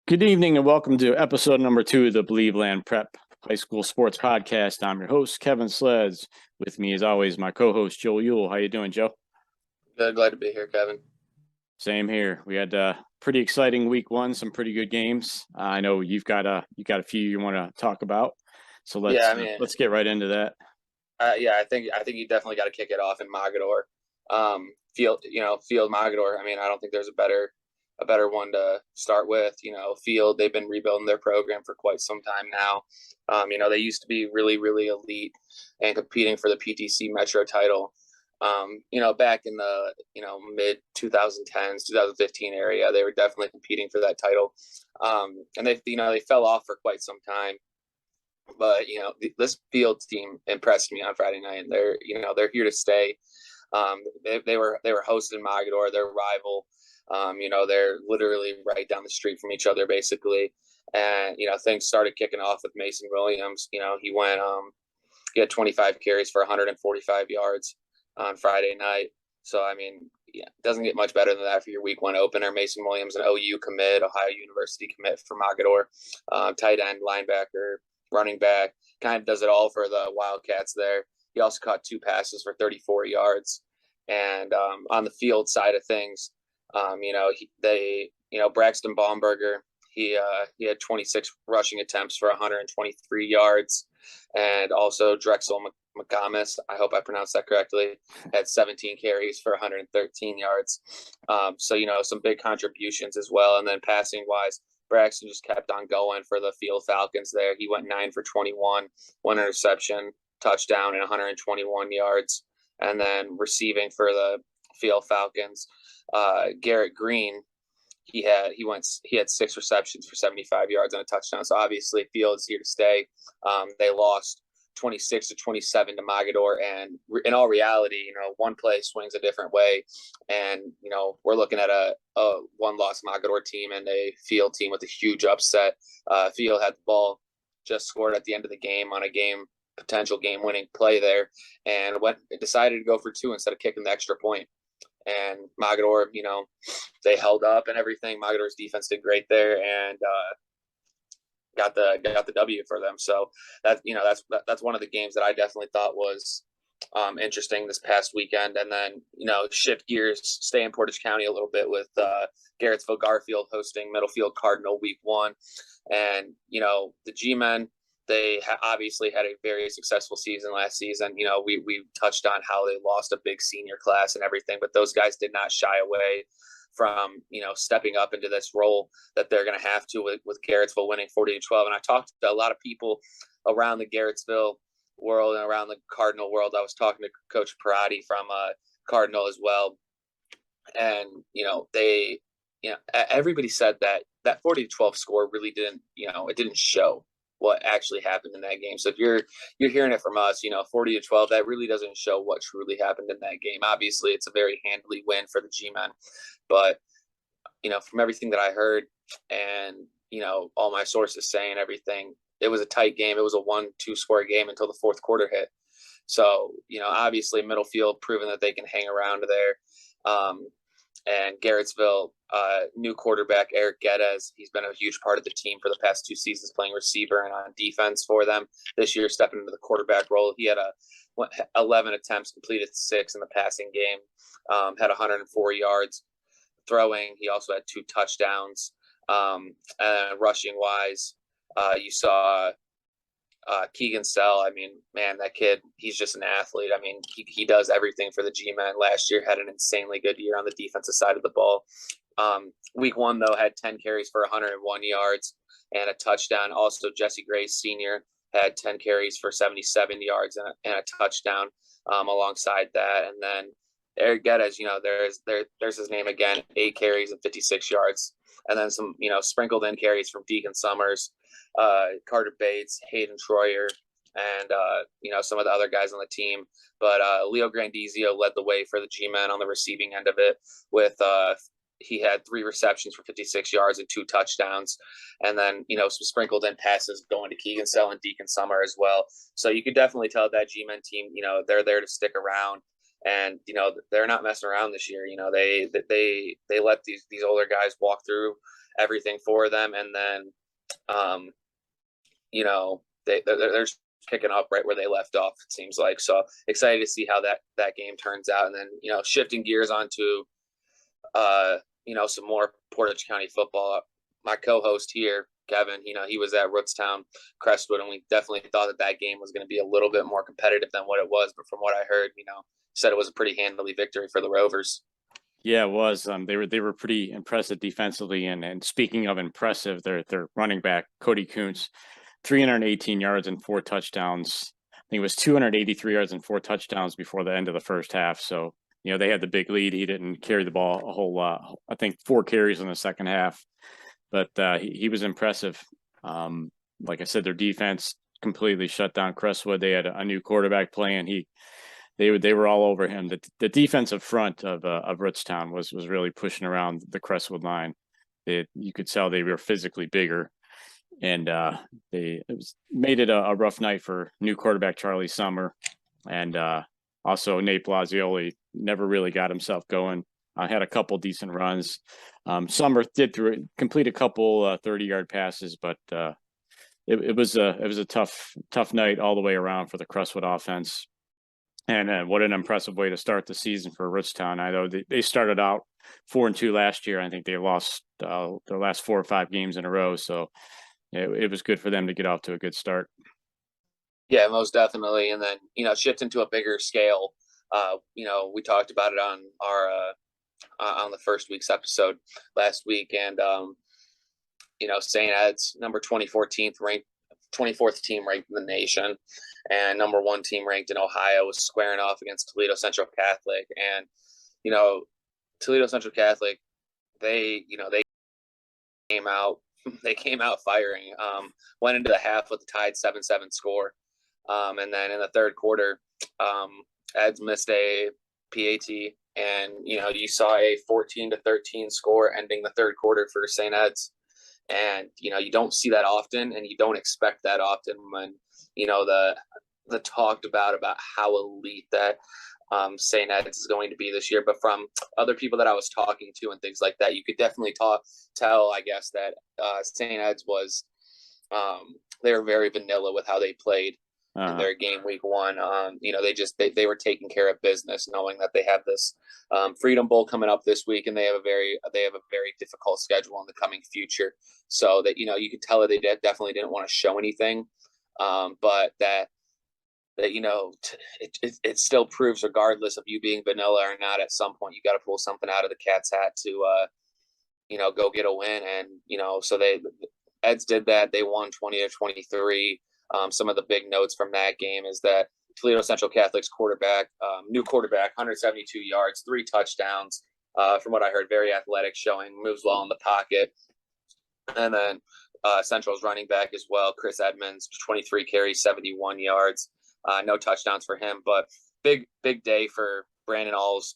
Good evening and welcome to episode number 2 of the Believeland Prep High School Sports Podcast. I'm your host, Kevin Sleds. With me, as always, my co-host, Joe Yule. How you doing, Joe? Good, glad to be here, Kevin. Same here. We had a pretty exciting week one, some pretty good games. I know you've got a few you want to talk about, so Yeah, let's get right into that. I think you definitely got to kick it off in Mogador. Field Mogador. I don't think there's a better one to start with. Field, they've been rebuilding their program for quite some time now. They used to be really, really elite and competing for the PTC Metro title. Back in the mid 2010s, 2015 area, they were definitely competing for that title. And they fell off for quite some time. But this field team impressed me on Friday night, and they're here to stay. They were hosting Mogador, their rival. They're literally right down the street from each other, basically. And things started kicking off with Mason Williams. He had 25 carries for 145 yards on Friday night. So it doesn't get much better than that for your week one opener. Mason Williams, an OU commit, Ohio University commit for Mogador, tight end, linebacker, running back, kind of does it all for the Wildcats there. He also caught 2 passes for 34 yards. And on the field side of things, Braxton Baumberger, he had 26 rushing attempts for 123 yards. And also Drexel McComas, I hope I pronounced that correctly, had 17 carries for 113 yards. Some big contributions as well. And then passing wise, Braxton just kept on going for the Field Falcons there. He went 9 for 21, 1 interception, touchdown, and 121 yards. And then receiving for the Field Falcons, Garrett Green, he had 6 receptions for 75 yards and a touchdown. So obviously Field is here to stay. They lost 26-27 to Mogador, and in all reality, one play swings a different way, and we're looking at a one-loss Mogador team and a Field team with a huge upset. Field had the ball, just scored at the end of the game on a potential game-winning play there, and decided to go for 2 instead of kicking the extra point. And Mogador, they held up and everything. Mogador's defense did great there, and got the W for them. So that's one of the games that I definitely thought was interesting this past weekend. And then shift gears, stay in Portage County a little bit with Garrettsville Garfield hosting Middlefield Cardinal week 1, and the G-men. They obviously had a very successful season last season. We touched on how they lost a big senior class and everything, but those guys did not shy away from stepping up into this role that they're going to have to with Garrettsville winning 40-12. And I talked to a lot of people around the Garrettsville world and around the Cardinal world. I was talking to Coach Parati from Cardinal as well, and everybody said that 40-12 score really didn't it didn't show what actually happened in that game. So if you're hearing it from us, 40-12, that really doesn't show what truly happened in that game. Obviously, it's a very handily win for the G-men, but from everything that I heard and all my sources saying everything, it was a tight game. It was a 1-2 score game until the fourth quarter hit. So obviously Middlefield proving that they can hang around there. And Garrettsville, new quarterback Eric Geddes, he's been a huge part of the team for the past 2 seasons, playing receiver and on defense for them. This year, stepping into the quarterback role, he had 11 attempts, completed 6 in the passing game, had 104 yards throwing. He also had 2 touchdowns. And rushing wise, you saw Keegan Sell. That kid, he's just an athlete. He does everything for the G-men. Last year had an insanely good year on the defensive side of the ball. Week 1, though, had 10 carries for 101 yards and a touchdown. Also, Jesse Gray Sr. had 10 carries for 77 yards and a touchdown alongside that. And then Eric Geddes, there's his name again, 8 carries and 56 yards. And then some, sprinkled in carries from Deacon Summers, Carter Bates, Hayden Troyer, and some of the other guys on the team. But Leo Grandizio led the way for the G-men on the receiving end of it with he had 3 receptions for 56 yards and 2 touchdowns. And then, some sprinkled in passes going to Keegan Sell and Deacon Summer as well. So you could definitely tell that G-men team, they're there to stick around. and they're not messing around this year. They let these older guys walk through everything for them, and then they're picking up right where they left off, it seems like. So excited to see how that game turns out. And then shifting gears onto some more Portage County football. My co-host here, Kevin, he was at Rootstown Crestwood, and we definitely thought that game was going to be a little bit more competitive than what it was. But from what I heard, said it was a pretty handily victory for the Rovers. Yeah, it was. They were pretty impressive defensively, and speaking of impressive, their running back Cody Kuntz, 318 yards and 4 touchdowns. I think it was 283 yards and 4 touchdowns before the end of the first half. So they had the big lead. He didn't carry the ball a whole lot. I think 4 carries in the second half, but he was impressive. Like I said, their defense completely shut down Crestwood. They had a new quarterback playing. They were all over him. The defensive front of Rootstown was really pushing around the Crestwood line. You could tell they were physically bigger, and made it a rough night for new quarterback Charlie Summer, and also Nate Blasioli never really got himself going. Had a couple decent runs. Summer did complete a couple 30-yard passes, but it was a tough night all the way around for the Crestwood offense. And what an impressive way to start the season for Rootstown. I know they started out 4-2 last year. I think they lost their last 4 or 5 games in a row. So it was good for them to get off to a good start. Yeah, most definitely. And then, shifting to a bigger scale, we talked about it on our on the first week's episode last week. And, St. Ed's number 2014th ranked 24th team ranked in the nation, and number 1 team ranked in Ohio was squaring off against Toledo Central Catholic. And Toledo Central Catholic, they came out firing. Went into the half with a tied 7-7 score, and then in the third quarter, Eds missed a PAT, and you saw a 14-13 score ending the third quarter for St. Ed's. And you don't see that often, and you don't expect that often when the talked about how elite that St. Ed's is going to be this year. But from other people that I was talking to and things like that, you could definitely tell, I guess, that St. Ed's was they were very vanilla with how they played in their game week 1. They were taking care of business, knowing that they have this Freedom Bowl coming up this week, and they have a very difficult schedule in the coming future. So that you could tell that they definitely didn't want to show anything, but that it still proves, regardless of you being vanilla or not, at some point you got to pull something out of the cat's hat to go get a win. And so Eds did that. They won 20-23. Some of the big notes from that game is that Toledo Central Catholic's new quarterback, 172 yards, 3 touchdowns. From what I heard, very athletic, showing moves well in the pocket. And then Central's running back as well, Chris Edmonds, 23 carries, 71 yards. No touchdowns for him, but big day for Brandon All's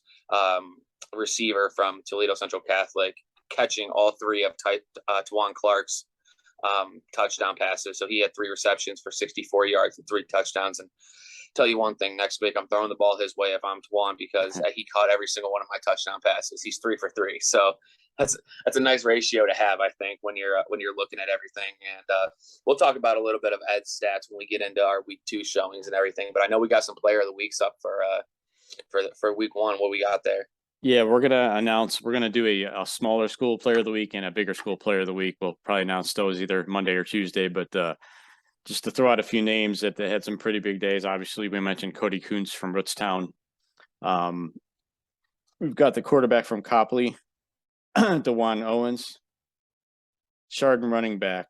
receiver from Toledo Central Catholic, catching all 3 of Tawan Clark's touchdown passes. So he had 3 receptions for 64 yards and 3 touchdowns. And tell you one thing, next week I'm throwing the ball his way if I'm Tawan, because he caught every single one of my touchdown passes. He's 3 for 3. So that's a nice ratio to have, I think, when you're looking at everything. And we'll talk about a little bit of Ed's stats when we get into our week 2 showings and everything. But I know we got some player of the weeks up for week 1. What we got there? Yeah, we're gonna do a smaller school player of the week and a bigger school player of the week. We'll probably announce those either Monday or Tuesday. But just to throw out a few names that had some pretty big days. Obviously, we mentioned Cody Kuntz from Rootstown. We've got the quarterback from Copley, DeJuan Owens, Chardon running back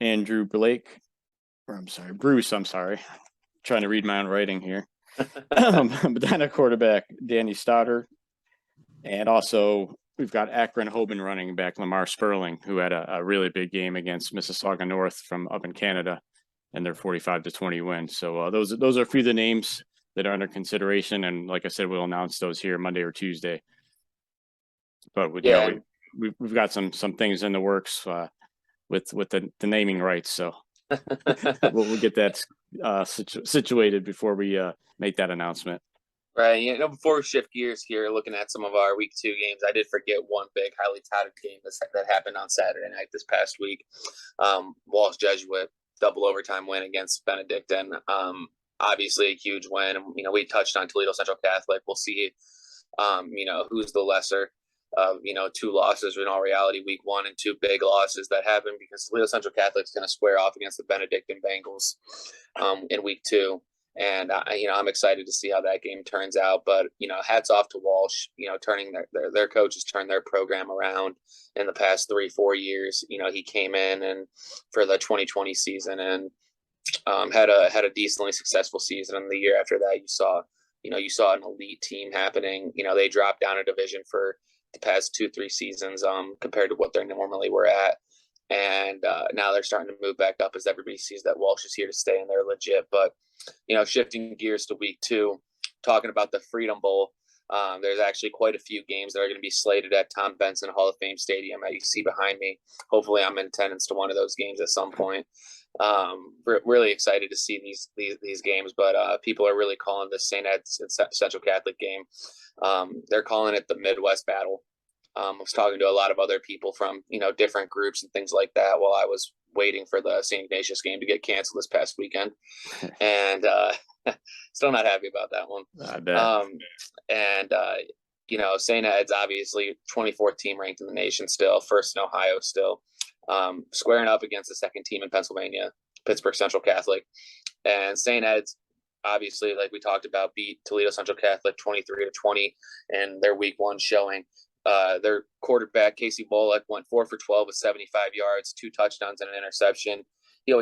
Andrew Bruce. I'm sorry, trying to read my own writing here. But then a quarterback, Danny Stoddard, and also we've got Akron Hoban running back Lamar Sperling, who had a really big game against Mississauga North from up in Canada, and their 45-20 win. So those are a few of the names that are under consideration, and like I said, we'll announce those here Monday or Tuesday. But we've got some things in the works with the naming rights, so we'll get that situated before we make that announcement. Right. Before we shift gears here, looking at some of our week 2 games, I did forget one big, highly touted game that happened on Saturday night this past week. Walsh Jesuit double overtime win against Benedictine. Obviously a huge win. We touched on Toledo Central Catholic. We'll see, who's the lesser of, 2 losses in all reality, week 1, and 2 big losses that happened because Toledo Central Catholic is going to square off against the Benedictine Bengals in week 2. And I'm excited to see how that game turns out. But hats off to Walsh. Turning their coaches turned their program around in the past 3-4 years. He came in and for the 2020 season and had a decently successful season. And the year after that, you saw an elite team happening. They dropped down a division for the past 2-3 seasons compared to what they normally were at. And now they're starting to move back up as everybody sees that Walsh is here to stay and they're legit. But shifting gears to week 2, talking about the Freedom Bowl, there's actually quite a few games that are going to be slated at Tom Benson Hall of Fame Stadium that you see behind me. Hopefully I'm in attendance to one of those games at some point. Really excited to see these games, but people are really calling this St. Ed's Central Catholic game. They're calling it the Midwest Battle. I was talking to a lot of other people from, different groups and things like that while I was waiting for the St. Ignatius game to get canceled this past weekend. And still not happy about that one. I bet. St. Ed's obviously 24th team ranked in the nation still, first in Ohio still, squaring up against the second team in Pennsylvania, Pittsburgh Central Catholic. And St. Ed's, obviously, like we talked about, beat Toledo Central Catholic 23-20 in their week 1 showing. Their quarterback, Casey Bullock, went 4 for 12 with 75 yards, 2 touchdowns and an interception. He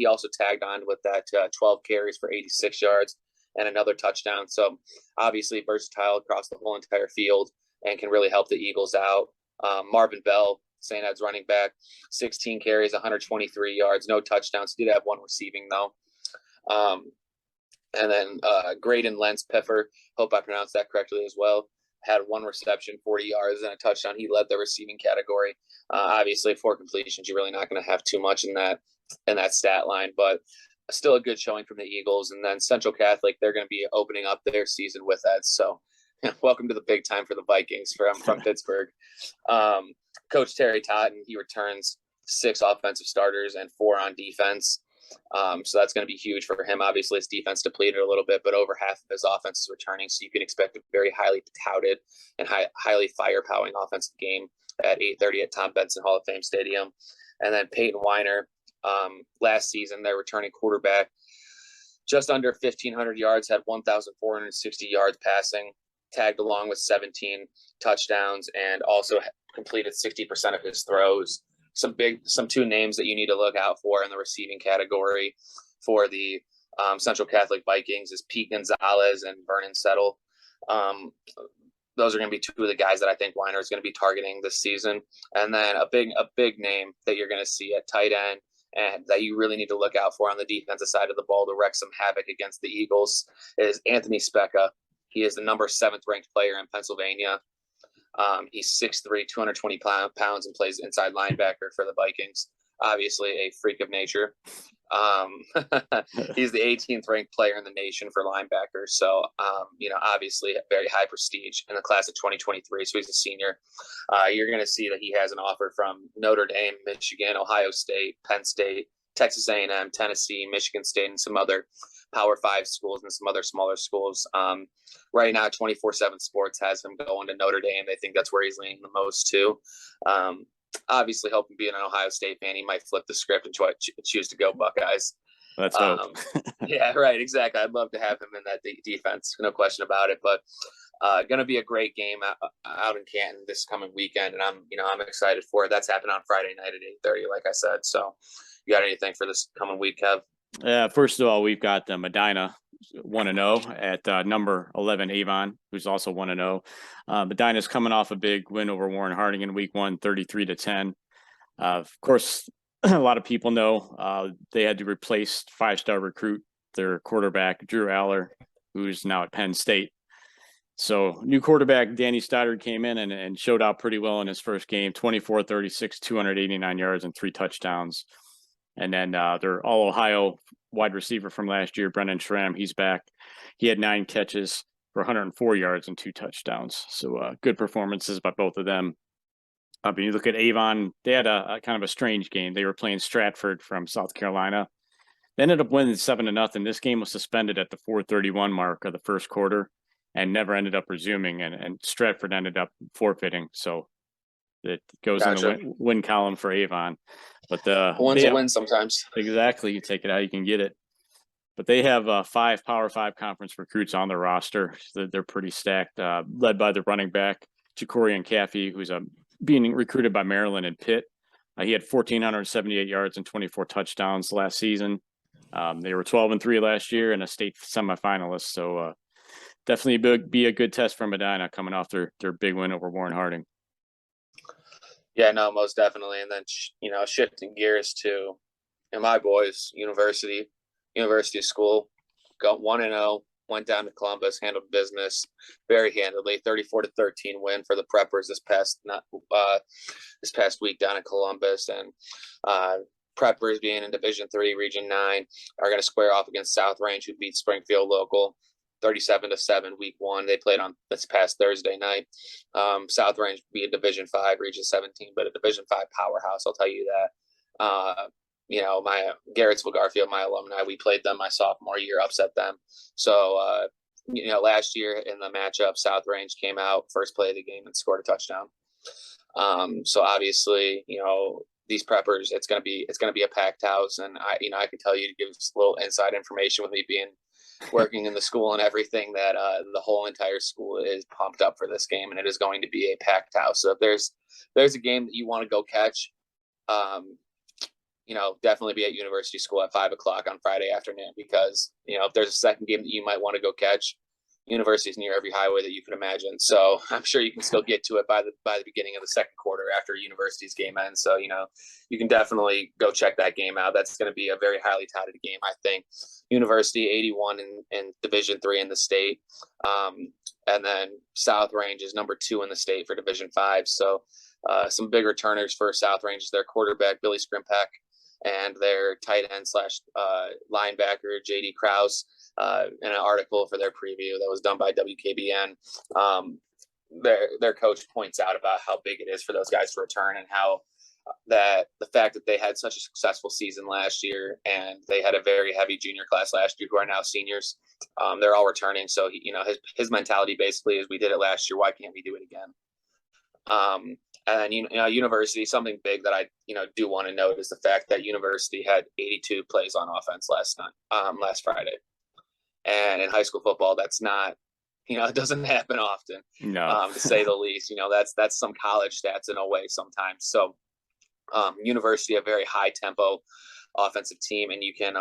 also tagged on with that 12 carries for 86 yards and another touchdown. So obviously versatile across the whole entire field and can really help the Eagles out. Marvin Bell, St. Ed's running back, 16 carries, 123 yards, no touchdowns. He did have 1 receiving though. And then Graydon Lentz Piffer, hope I pronounced that correctly as well, had 1 reception, 40 yards, and a touchdown. He led the receiving category. Obviously, 4 completions, you're really not going to have too much in that stat line, but still a good showing from the Eagles. And then Central Catholic, they're going to be opening up their season with that. So, welcome to the big time for the Vikings from Pittsburgh. Coach Terry Totten, he returns 6 offensive starters and 4 on defense. So that's going to be huge for him. Obviously, his defense depleted a little bit, but over half of his offense is returning. So you can expect a very highly touted and highly firepower offensive game at 8:30 at Tom Benson Hall of Fame Stadium. And then Peyton Weiner, last season, their returning quarterback, just under 1,500 yards, had 1,460 yards passing, tagged along with 17 touchdowns, and also completed 60% of his throws. Some 2 names that you need to look out for in the receiving category for the Central Catholic Vikings is Pete Gonzalez and Vernon Settle. Those are going to be 2 of the guys that I think Weiner is going to be targeting this season. And then a big name that you're going to see at tight end and that you really need to look out for on the defensive side of the ball to wreak some havoc against the Eagles is Anthony Specca. He is the number 7th ranked player in Pennsylvania. He's 6'3", 220 pounds and plays inside linebacker for the Vikings. Obviously a freak of nature. He's the 18th ranked player in the nation for linebackers. So, obviously very high prestige in the class of 2023. So he's a senior. You're going to see that he has an offer from Notre Dame, Michigan, Ohio State, Penn State, Texas A&M, Tennessee, Michigan State, and some other Power 5 schools and some other smaller schools. Right now, 24/7 Sports has him going to Notre Dame. They think that's where he's leaning the most too. Obviously, hoping being an Ohio State fan, he might flip the script and choose to go Buckeyes. Let's hope. Yeah, right. Exactly. I'd love to have him in that defense. No question about it. But going to be a great game out in Canton this coming weekend, and I'm excited for it. That's happening on Friday night at 8:30, like I said. So, you got anything for this coming week, Kev? First of all, we've got Medina 1-0 at number 11 Avon, who's also 1-0. Medina's coming off a big win over Warren Harding in week 1, 33-10. Of course, a lot of people know they had to replace 5-star recruit, their quarterback, Drew Aller, who's now at Penn State. So new quarterback Danny Stoddard came in and showed out pretty well in his first game, 24-36, 289 yards and 3 touchdowns. And then their all-Ohio wide receiver from last year, Brendan Schramm, he's back. He had 9 catches for 104 yards and 2 touchdowns. So good performances by both of them. But you look at Avon, they had a kind of a strange game. They were playing Stratford from South Carolina. They ended up winning 7-0. This game was suspended at the 4:31 mark of the first quarter and never ended up resuming. And Stratford ended up forfeiting. So it goes in the win column for Avon. But a win's a win sometimes. Exactly. You take it how you can get it. But they have 5 Power 5 conference recruits on their roster. So they're pretty stacked, led by the running back, Jacorian Caffey, who's being recruited by Maryland and Pitt. He had 1,478 yards and 24 touchdowns last season. They were 12-3 last year and a state semifinalist. So definitely be a good test for Medina coming off their big win over Warren Harding. Yeah, no, most definitely. And then, shifting gears to my boys, University School, got 1-0, went down to Columbus, handled business very handily, 34-13 win for the Preppers this past week down in Columbus. And Preppers, being in Division III, Region 9, are going to square off against South Range, who beat Springfield local 37-7 week 1. They played on this past Thursday night. South Range be a Division 5, Region 17, but a Division 5 powerhouse, I'll tell you that. My Garrettsville Garfield, my alumni, we played them my sophomore year, upset them. So, last year in the matchup, South Range came out first play of the game and scored a touchdown. So obviously, these Preppers, it's going to be a packed house. And I can tell you, to give a little inside information with me working in the school and everything, that the whole entire school is pumped up for this game, and it is going to be a packed house. So if there's a game that you want to go catch, definitely be at University School at 5:00 on Friday afternoon, because, if there's a second game that you might want to go catch, University is near every highway that you could imagine. So I'm sure you can still get to it by the beginning of the second quarter after University's game ends. So, you can definitely go check that game out. That's going to be a very highly touted game, I think. University 81 in Division III in the state. And then South Range is number 2 in the state for Division 5. So some big returners for South Range is their quarterback, Billy Scrimpak, and their tight end / linebacker, J.D. Krause, in an article for their preview that was done by WKBN. Their coach points out about how big it is for those guys to return, and how that the fact that they had such a successful season last year, and they had a very heavy junior class last year who are now seniors. They're all returning. So, his mentality basically is, we did it last year, why can't we do it again? And then, University, something big that I, do want to note is the fact that University had 82 plays on offense last Friday. And in high school football, that's not, it doesn't happen often, no. To say the least. That's some college stats in a way sometimes. So University, a very high tempo offensive team, and you can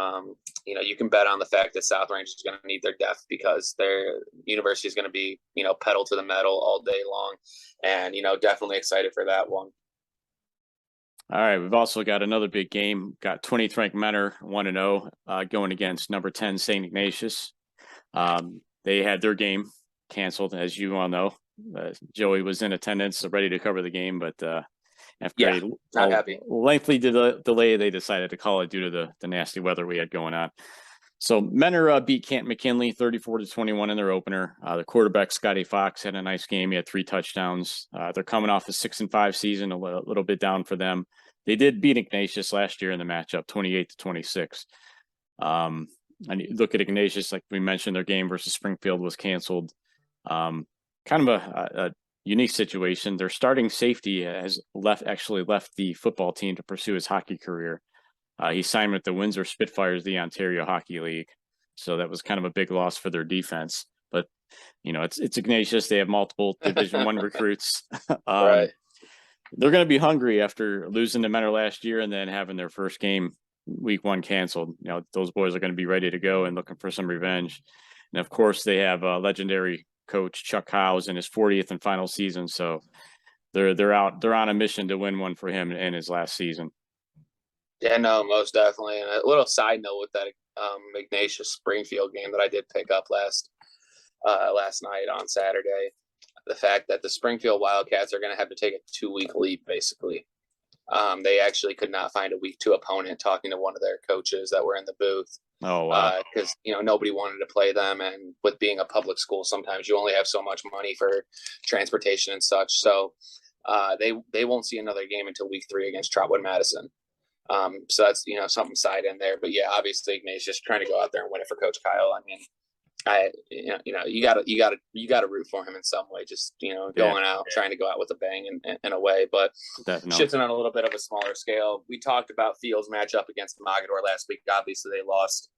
bet on the fact that South Range is going to need their depth, because their University is going to be, pedal to the metal all day long, and definitely excited for that one. All right, we've also got another big game. Got 20th ranked Mentor 1-0 going against number 10 St. Ignatius. They had their game canceled, as you all know. Joey was in attendance, ready to cover the game, but after a lengthy delay, they decided to call it due to the nasty weather we had going on. So Mentor beat Canton McKinley 34-21 in their opener. The quarterback, Scotty Fox, had a nice game. He had 3 touchdowns. They're coming off a 6-5 season, a little bit down for them. They did beat Ignatius last year in the matchup, 28-26. And you look at Ignatius, like we mentioned, their game versus Springfield was canceled. Kind of a unique situation. Their starting safety has left the football team to pursue his hockey career. He signed with the Windsor Spitfires, the Ontario Hockey League. So that was kind of a big loss for their defense. But, it's Ignatius. They have multiple Division I recruits. Right. They're going to be hungry after losing to Mentor last year and then having their first game week 1 canceled. Those boys are going to be ready to go and looking for some revenge. And, of course, they have a legendary coach, Chuck Howes, in his 40th and final season. So they're on a mission to win one for him in his last season. Yeah, no, most definitely. And a little side note with that Ignatius Springfield game that I did pick up last night on Saturday, the fact that the Springfield Wildcats are going to have to take a 2-week leap, basically. They actually could not find a week 2 opponent. Talking to one of their coaches that were in the booth, Oh, wow. because nobody wanted to play them, and with being a public school, sometimes you only have so much money for transportation and such. So they won't see another game until week 3 against Trotwood Madison. So that's something side in there. But yeah, obviously Ignay's just trying to go out there and win it for Coach Kyle. I mean, you gotta root for him in some way. Just going out, trying to go out with a bang in a way. But Definitely. shifting on a little bit of a smaller scale, we talked about Fields' matchup against Mogador last week. Obviously, they lost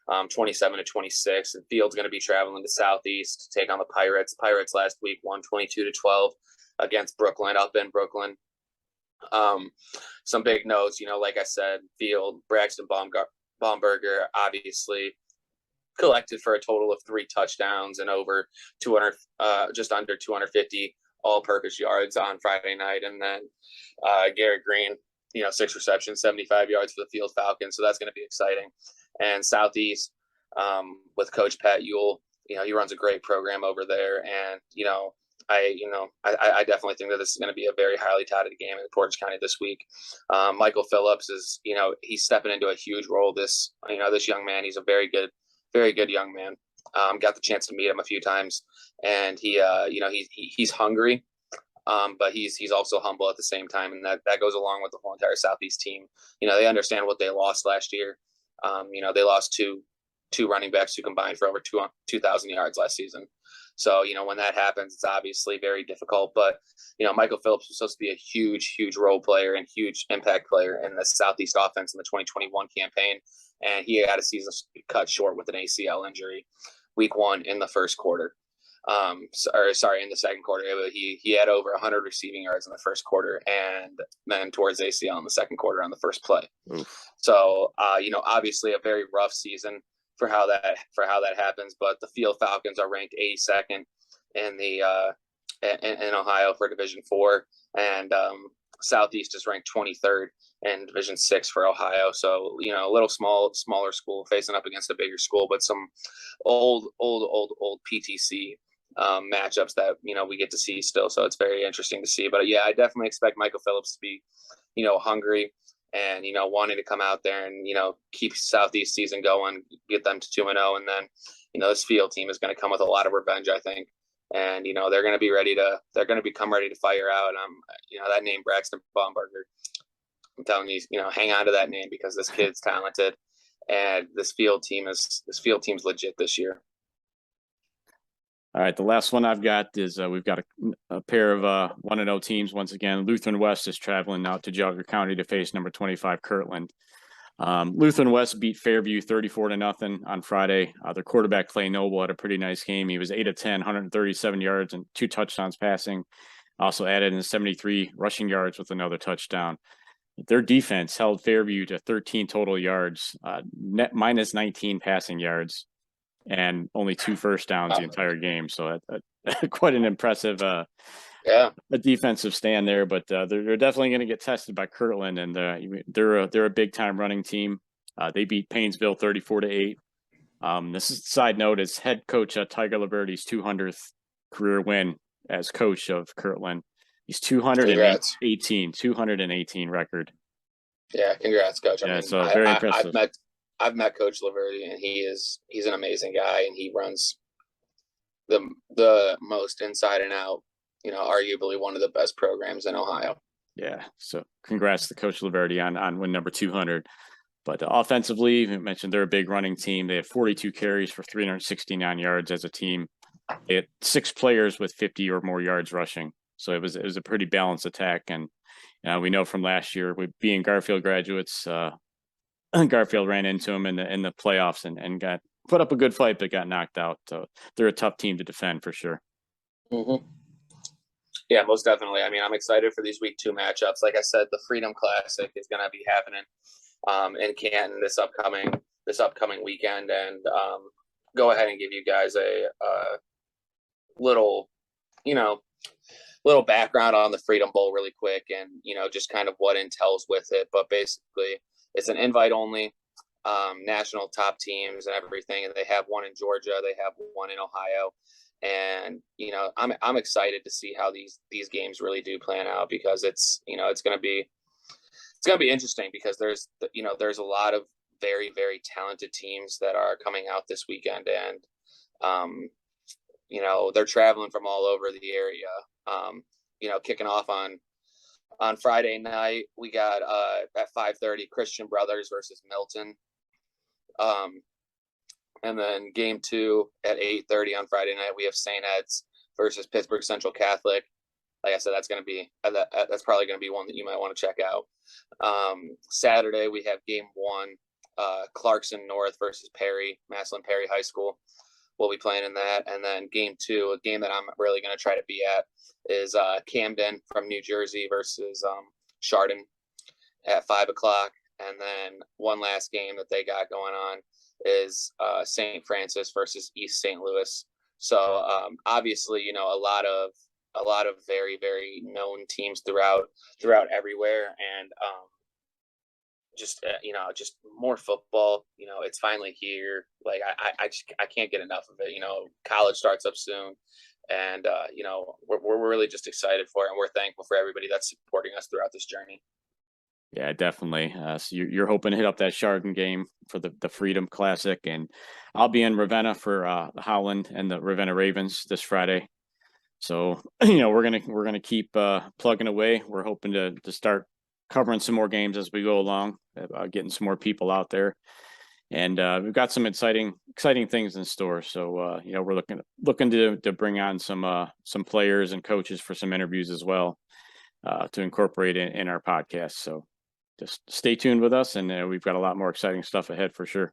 27-26, and Fields going to be traveling to Southeast to take on the Pirates. Pirates last week won 22-12 against Brooklyn, up in Brooklyn. Some big notes, like I said, Braxton Baumberger obviously collected for a total of 3 touchdowns and over 200, just under 250 all-purpose yards on Friday night. And then Garrett Green, 6 receptions, 75 yards for the Field Falcons. So that's going to be exciting. And Southeast, with Coach Pat Ewell, he runs a great program over there. And, I definitely think that this is going to be a very highly touted game in Portage County this week. Michael Phillips is, he's stepping into a huge role. This young man, he's a very good young man. Got the chance to meet him a few times, and he's hungry, but he's also humble at the same time, and that goes along with the whole entire Southeast team. They understand what they lost last year. They lost two running backs who combined for over 2,000 yards last season. So, when that happens, it's obviously very difficult. But, Michael Phillips was supposed to be a huge role player and huge impact player in the Southeast offense in the 2021 campaign. And he had a season cut short with an ACL injury week 1 in the first quarter. In the second quarter. He had over 100 receiving yards in the first quarter, and then towards ACL in the second quarter on the first play. Oof. So, obviously a very rough season for how that happens. But the Field Falcons are ranked 82nd in the in Ohio for Division 4, and Southeast is ranked 23rd in Division 6 for Ohio. So a little smaller school facing up against a bigger school, but some old PTC matchups that we get to see still. So it's very interesting to see. But yeah, I definitely expect Michael Phillips to be hungry and wanting to come out there and keep Southeast season going, get them to 2-0, and then this Field team is going to come with a lot of revenge, I think, and they're going to be ready to fire out. That name Braxton Baumberger, I'm telling you, hang on to that name, because this kid's talented, and this Field team's legit this year. All right, the last one I've got is we've got a pair of 1-0 teams once again. Lutheran West is traveling out to Jogger County to face number 25 Kirtland. Lutheran West beat Fairview 34-0 on Friday. Their quarterback Clay Noble had a pretty nice game. He was 8 of 10, 137 yards and 2 touchdowns passing. Also added in 73 rushing yards with another touchdown. Their defense held Fairview to 13 total yards, net minus 19 passing yards, and only 2 first downs the entire game. So quite an impressive a defensive stand there. But they're definitely going to get tested by Kirtland, and they're a big time running team. They beat Paynesville 34-8. This is side note is head coach Tiger Liberty's 200th career win as coach of Kirtland. He's 218 record. Yeah, congrats, coach. Yeah, so very impressive. I've met Coach Laverty, and he's an amazing guy, and he runs the most inside and out, arguably one of the best programs in Ohio. Yeah, so congrats to Coach Laverty on win number 200. But offensively, you mentioned they're a big running team. They have 42 carries for 369 yards as a team. They had 6 players with 50 or more yards rushing. So it was a pretty balanced attack. And we know from last year, with being Garfield graduates, Garfield ran into him in the playoffs and got put up a good fight, but got knocked out. So they're a tough team to defend for sure. Mm-hmm. Yeah, most definitely. I mean, I'm excited for these week 2 matchups. Like I said, the Freedom Classic is going to be happening in Canton this upcoming weekend, and go ahead and give you guys a little background on the Freedom Bowl really quick, and just kind of what entails with it. But basically, it's an invite only, national top teams and everything, and they have one in Georgia, they have one in Ohio, and I'm excited to see how these games really do plan out, because it's going to be interesting, because there's a lot of very, very talented teams that are coming out this weekend, and they're traveling from all over the area. Kicking off on Friday night, we got at 5:30 Christian Brothers versus Milton. And then game 2 at 8:30 on Friday night, we have St. Ed's versus Pittsburgh Central Catholic. Like I said, that's probably going to be one that you might want to check out. Saturday, we have game 1, Clarkson North versus Massillon Perry High School. We'll be playing in that. And then game 2, a game that I'm really going to try to be at, is Camden from New Jersey versus Chardon at 5 o'clock. And then one last game that they got going on is St. Francis versus East St. Louis. So obviously, a lot of very, very known teams throughout everywhere, and just more football. It's finally here. Like I can't get enough of it. College starts up soon, and we're really just excited for it, and we're thankful for everybody that's supporting us throughout this journey. Yeah, definitely. So you're hoping to hit up that Chardon game for the Freedom Classic, and I'll be in Ravenna for Holland and the Ravenna Ravens this Friday. So we're gonna keep plugging away. We're hoping to start covering some more games as we go along, getting some more people out there, and we've got some exciting things in store. So we're looking to bring on some players and coaches for some interviews as well, to incorporate in our podcast. So just stay tuned with us, and we've got a lot more exciting stuff ahead for sure.